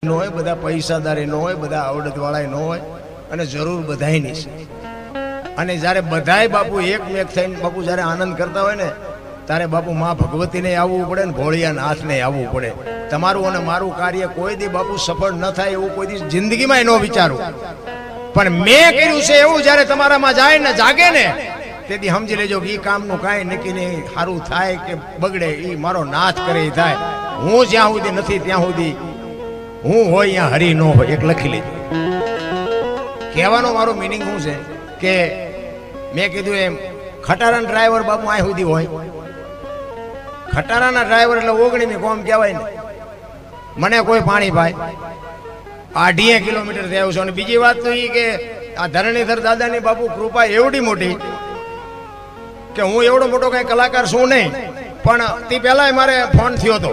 ન હોય, બધા પૈસાદારી ન હોય, બધા આવડતવાળા ન હોય, અને જરૂર બધાયની છે. અને જ્યારે બધાય બાપુ એકમેક થઈને બાપુ જ્યારે આનંદ કરતા હોય ને ત્યારે બાપુ માં ભગવતીને આવવું પડે ને ભોળિયા નાથને આવવું પડે. તમારું અને મારું કાર્ય કોઈ દી બાપુ સફળ ન થાય એવું કોઈ દી જિંદગીમાં ન વિચારું, પણ મેં કર્યું છે એવું જ્યારે તમારામાં જાય ને જાગે ને તેથી સમજી લેજો કે એ કામનું કાંઈ નક્કી નહીં, સારું થાય કે બગડે એ મારો નાથ કરે એ થાય. હું જ્યાં સુધી નથી ત્યાં સુધી હું હોય ત્યાં હરી ન હોય, એક લખી લેજો. કહેવાનો મારો મિનિંગ શું છે કે મેં કીધું એમ ખટારાના ડ્રાઈવર બાપુ આ સુધી હોય, ખટારાના ડ્રાઈવર એટલે 19મી કોમ કહેવાય ને. મને કોઈ પાણી ભાઈ 8 કિલોમીટર થી આવ્યો છું. અને બીજી વાત તો એ કે આ ધરણીધર દાદાની બાપુ કૃપા એવડી મોટી કે હું એવડો મોટો કઈ કલાકાર છું નહીં, પણ તે પહેલા મારે ફોન થયો હતો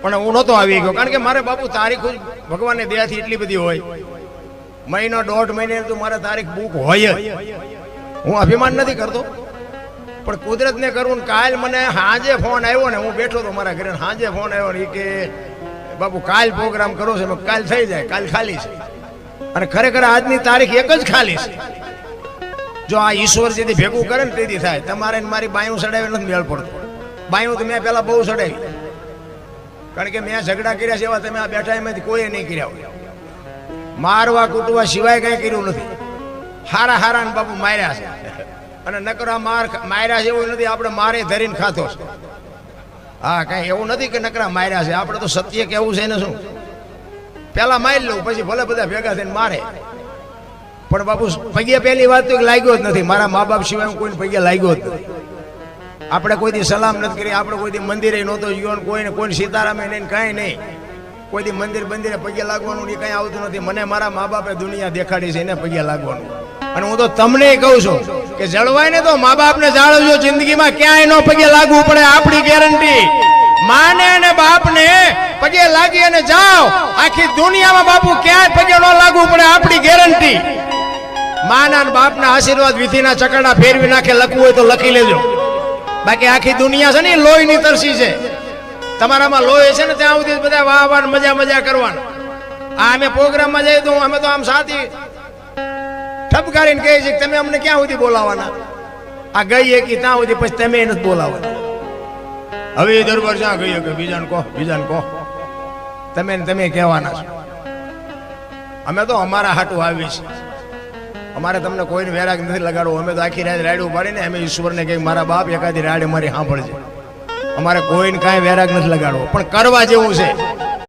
પણ હું નહોતો આવી ગયો, કારણ કે મારે બાપુ તારીખ ભગવાનની દયાથી એટલી બધી હોય, મહિનો 1.5 મહિને તો મારે તારીખ બુક હોય જ. હું અભિમાન નથી કરતો પણ કુદરતને કરું. કાલ મને સાંજે ફોન આવ્યો ને, હું બેઠો તો મારા ઘરે, સાંજે ફોન આવ્યો ને કે બાપુ કાલ પ્રોગ્રામ કરો છે. કાલ થઈ જાય, કાલ ખાલી છે. અને ખરેખર આજની તારીખ એક જ ખાલી છે. જો આ ઈશ્વર જેથી ભેગું કરે ને તેથી થાય. તમારે મારી બાયું ચડાવી નથી મેળ પડતો. બાયું તો મેં પેલા બહુ ચડાવી, કારણ કે મેં ઝઘડા કર્યા છે એવા તમે આ બેઠા એમાંથી કોઈ નહીં કર્યા હોય. મારવા કૂટવા સિવાય કઈ કર્યું નથી. હારા હારા ને બાપુ માર્યા છે, અને નકરા માર્યા છે એવું નથી. આપણે મારે ધરીને ખાતો છે. હા, કઈ એવું નથી કે નકરા માર્યા છે. આપણે તો સત્ય કેવું છે ને શું, પેલા મારી લઉં પછી ભલે બધા ભેગા થઈને મારે. પણ બાપુ પગે પહેલી વાત તો લાગ્યો જ નથી. મારા મા બાપ સિવાય હું કોઈને પગે લાગ્યો જ નથી. આપણે કોઈ દી સલામ નથી કરી, આપણે કોઈ દી મંદિરે નહોતો ગયો, કોઈને સીતારામે નહીં, કાંઈ નહીં. કોઈ દી મંદિરે પગે લાગવાનું નહીં, કાંઈ આવતું નથી. મને મારા મા બાપે દુનિયા દેખાડી છે એને પગે લાગવાનું. અને હું તો તમને કહું છું કે જળવાય ને તો મા બાપને જાળવજો. જિંદગીમાં ક્યાંય નો પગે લાગવું પડે, આપણી ગેરંટી. માને અને બાપને પગે લાગી અને જાઓ, આખી દુનિયામાં બાપુ ક્યાંય પગે ન લાગવું પડે, આપણી ગેરંટી. માના અને બાપના આશીર્વાદ વિધિના ચકડા ફેરવી નાખે. લખવું હોય તો લખી લેજો. બાકી આખી દુનિયા છે ને લોહીની તરસી છે. તમારામાં લોહી છે ને ત્યાં સુધી બધા વાહ વાહ મજા કરવાના. આ અમે પ્રોગ્રામમાં જઈએ તો અમે તો આમ સાથી ઠપકારીને કહે છે કે તમે અમને ક્યાં સુધી બોલાવાના. આ ગઈ કે ત્યાં સુધી પછી તમે નથી બોલાવવાના. હવે એ દરબાર જ્યાં ગઈ કે બીજાને કહો તમે કહેવાના છો. અમે તો અમારા હાટું આવી છે. અમારે તમને કોઈને વેરાગ નથી લગાડવું. અમે તો આખી રાત રાડ્યું પાડીને અમે ઈશ્વરને કહી મારા બાપ એકાદી રાડે મારી સાંભળજે. અમારે કોઈને કાંઈ વેરાગ નથી લગાડવો, પણ કરવા જેવું છે.